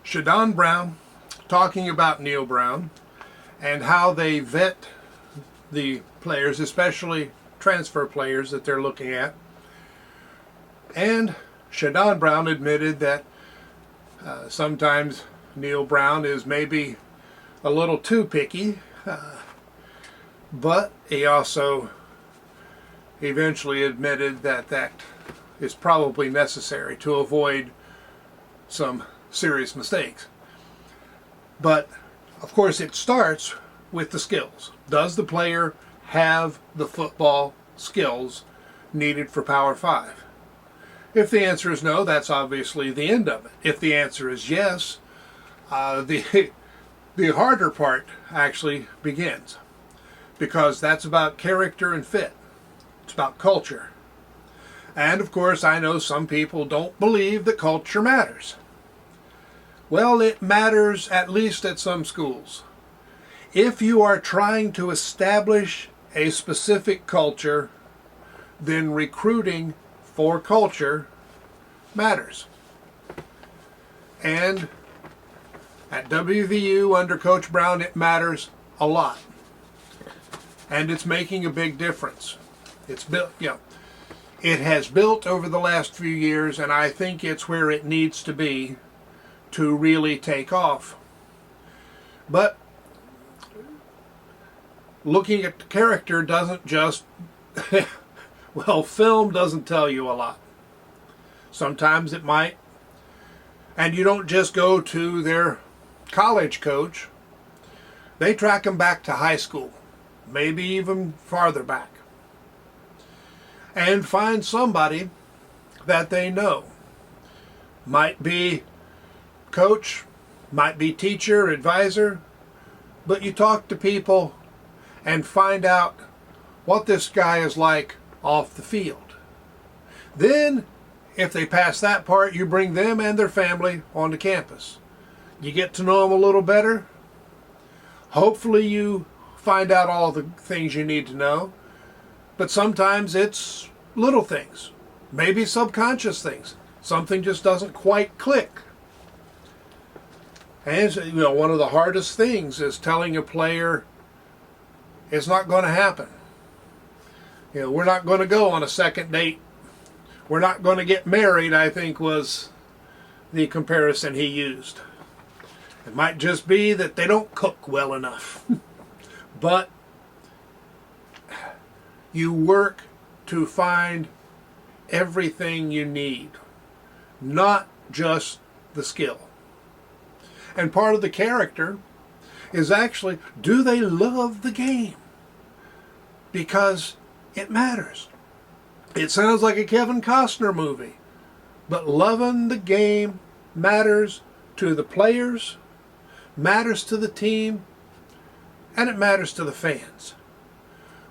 Shadon Brown talking about Neil Brown and how they vet the players, especially transfer players that they're looking at. And Shadon Brown admitted that sometimes Neil Brown is maybe a little too picky, but he also eventually admitted that that is probably necessary to avoid some serious mistakes. But of course it starts with the skills. Does the player have the football skills needed for Power 5? If the answer is no, that's obviously the end of it. If the answer is yes, the harder part actually begins, because that's about character and fit. It's about culture. And of course, I know some people don't believe that culture matters. Well, it matters, at least at some schools. If you are trying to establish a specific culture, then recruiting for culture matters. And at WVU under Coach Brown, it matters a lot. And it's making a big difference. It's built, it has built over the last few years, and I think it's where it needs to be to really take off. But looking at the character doesn't just, well, film doesn't tell you a lot. Sometimes it might. And you don't just go to their college coach. They track them back to high school, maybe even farther back, and find somebody that they know. Might be coach, might be teacher, advisor, but you talk to people and find out what this guy is like off the field. Then, if they pass that part, you bring them and their family onto campus. You get to know them a little better. Hopefully you find out all the things you need to know. But sometimes it's little things, maybe subconscious things. Something just doesn't quite click. And one of the hardest things is telling a player it's not going to happen. We're not going to go on a second date. We're not going to get married, I think was the comparison he used. It might just be that they don't cook well enough. But you work to find everything you need, not just the skill. And part of the character is actually, do they love the game? Because it matters. It sounds like a Kevin Costner movie, but loving the game matters to the players, matters to the team, and it matters to the fans.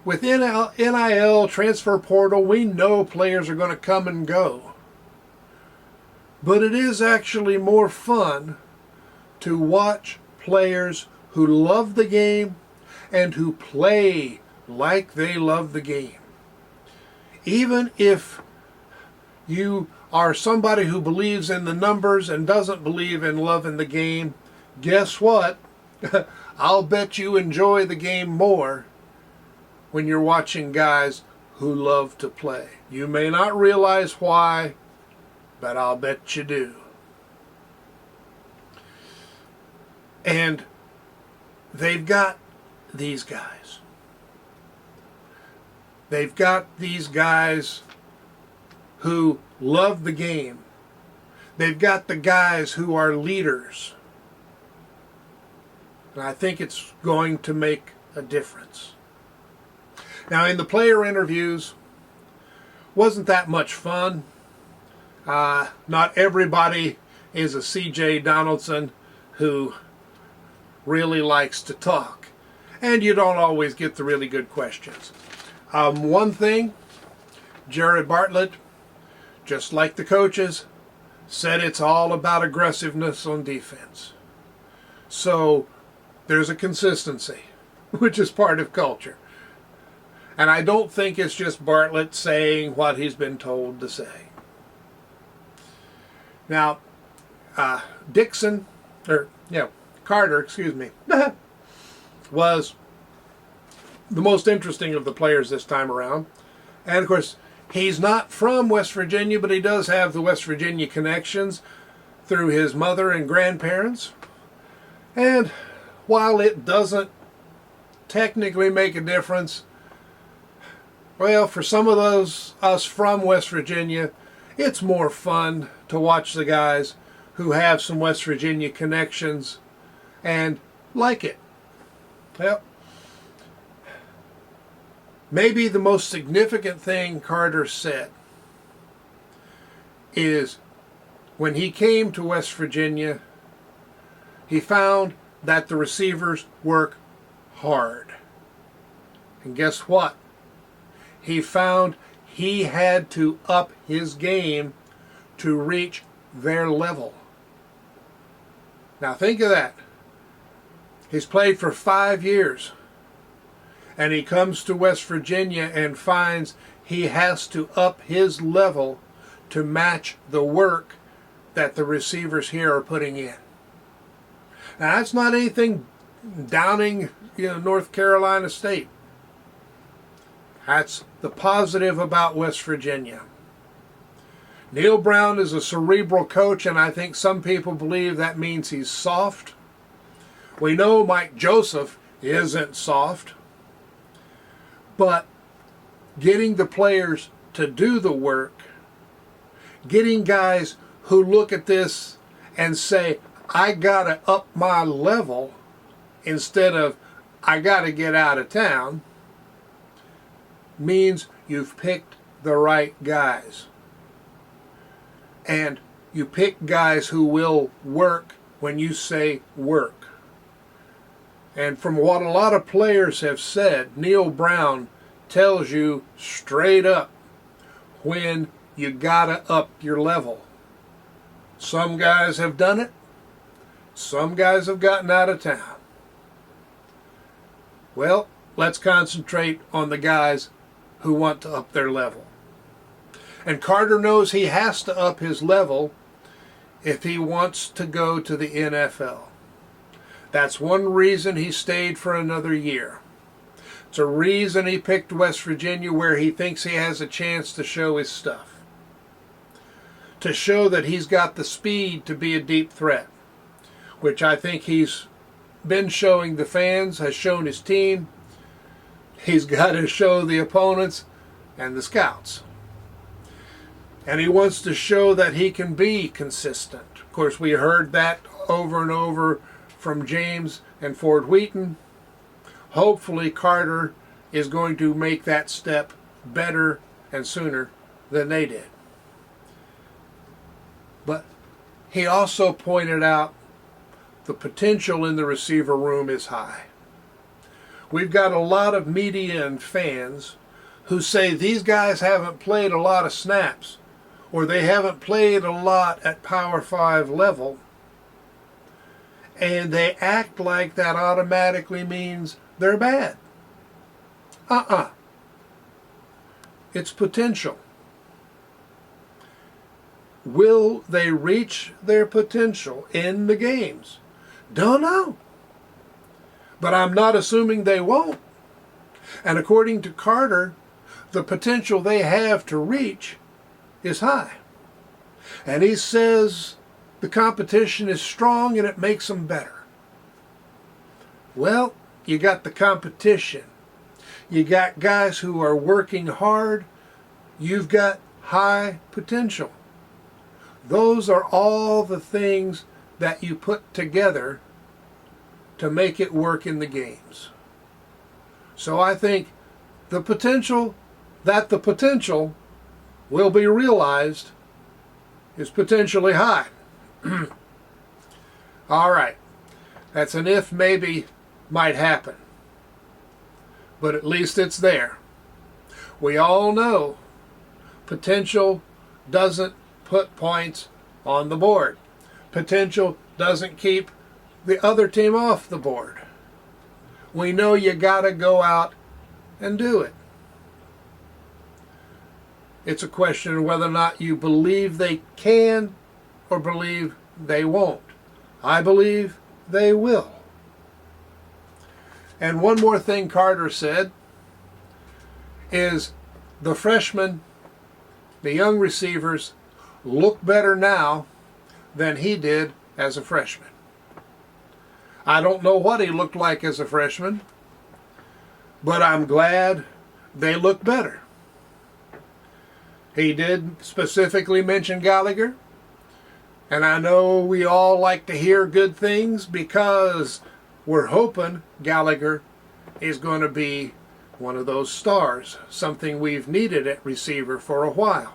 With NIL, transfer portal, we know players are going to come and go. But it is actually more fun to watch players who love the game and who play like they love the game. Even if you are somebody who believes in the numbers and doesn't believe in loving the game, guess what? I'll bet you enjoy the game more when you're watching guys who love to play. You may not realize why, but I'll bet you do. And they've got these guys. They've got these guys who love the game. They've got the guys who are leaders. And I think it's going to make a difference. Now, in the player interviews, wasn't that much fun. Not everybody is a C.J. Donaldson who really likes to talk. And you don't always get the really good questions. One thing, Jared Bartlett, just like the coaches, said it's all about aggressiveness on defense. So there's a consistency, which is part of culture. And I don't think it's just Bartlett saying what he's been told to say. Now, Dixon or yeah, Carter, excuse me, was the most interesting of the players this time around. And of course, he's not from West Virginia, but he does have the West Virginia connections through his mother and grandparents. And while it doesn't technically make a difference, well, for some of us from West Virginia, it's more fun to watch the guys who have some West Virginia connections and like it. Well, maybe the most significant thing Carter said is when he came to West Virginia, he found that the receivers work hard. And guess what? He found he had to up his game to reach their level. Now think of that. He's played for 5 years. And he comes to West Virginia and finds he has to up his level to match the work that the receivers here are putting in. Now that's not anything downing, North Carolina State. That's the positive about West Virginia. Neil Brown is a cerebral coach, and I think some people believe that means he's soft. We know Mike Joseph isn't soft. But getting the players to do the work, getting guys who look at this and say, I got to up my level instead of I got to get out of town, means you've picked the right guys. And you pick guys who will work when you say work. And from what a lot of players have said, Neil Brown tells you straight up when you gotta up your level. Some guys have done it. Some guys have gotten out of town. Well, let's concentrate on the guys who want to up their level. And Carter knows he has to up his level if he wants to go to the NFL. That's one reason he stayed for another year. It's a reason he picked West Virginia, where he thinks he has a chance to show his stuff. To show that he's got the speed to be a deep threat, which I think he's been showing the fans, has shown his team. He's got to show the opponents and the scouts. And he wants to show that he can be consistent. Of course, we heard that over and over from James and Ford Wheaton. Hopefully Carter is going to make that step better and sooner than they did. But he also pointed out the potential in the receiver room is high. We've got a lot of media and fans who say these guys haven't played a lot of snaps, or they haven't played a lot at Power 5 level, and they act like that automatically means they're bad. It's potential. Will they reach their potential in the games? Don't know. But I'm not assuming they won't. And according to Carter, the potential they have to reach is high. And he says the competition is strong and it makes them better. Well, you got the competition. You got guys who are working hard. You've got high potential. Those are all the things that you put together to make it work in the games. So I think the potential will be realized is potentially high. All right. That's an if, maybe, might happen. But at least it's there. We all know potential doesn't put points on the board. Potential doesn't keep the other team off the board. We know you got to go out and do it. It's a question of whether or not you believe they can or believe they won't. I believe they will. And one more thing Carter said is the freshmen, the young receivers, look better now than he did as a freshman. I don't know what he looked like as a freshman, but I'm glad they look better. He did specifically mention Gallagher, and I know we all like to hear good things because we're hoping Gallagher is going to be one of those stars, something we've needed at receiver for a while.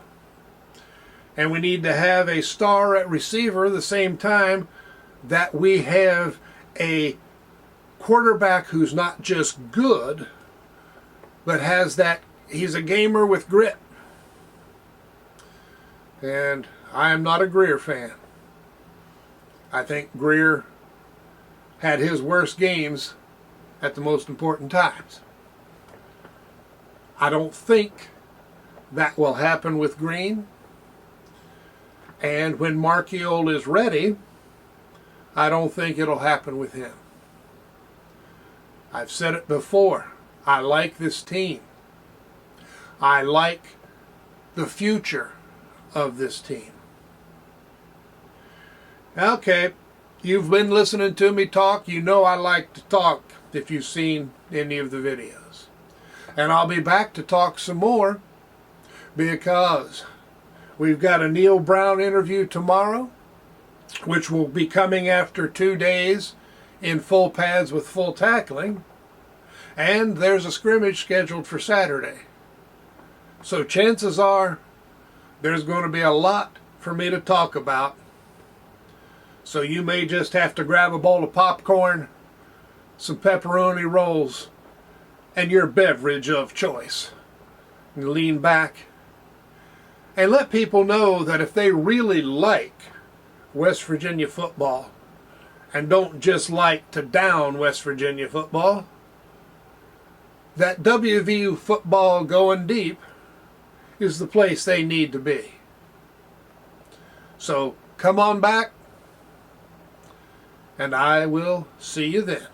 And we need to have a star at receiver at the same time that we have a quarterback who's not just good, but has that, he's a gamer with grit. And I am not a Greer fan. I think Greer had his worst games at the most important times. I don't think that will happen with Green. And when Marchiol is ready, I don't think it'll happen with him. I've said it before. I like this team. I like the future of this team. Okay, you've been listening to me talk. You know I like to talk if you've seen any of the videos. And I'll be back to talk some more because we've got a Neil Brown interview tomorrow, which will be coming after 2 days in full pads with full tackling. And there's a scrimmage scheduled for Saturday. So chances are there's going to be a lot for me to talk about. So you may just have to grab a bowl of popcorn, some pepperoni rolls, and your beverage of choice. And lean back and let people know that if they really like West Virginia football and don't just like to down West Virginia football, that WVU football going deep is the place they need to be. So come on back, and I will see you then.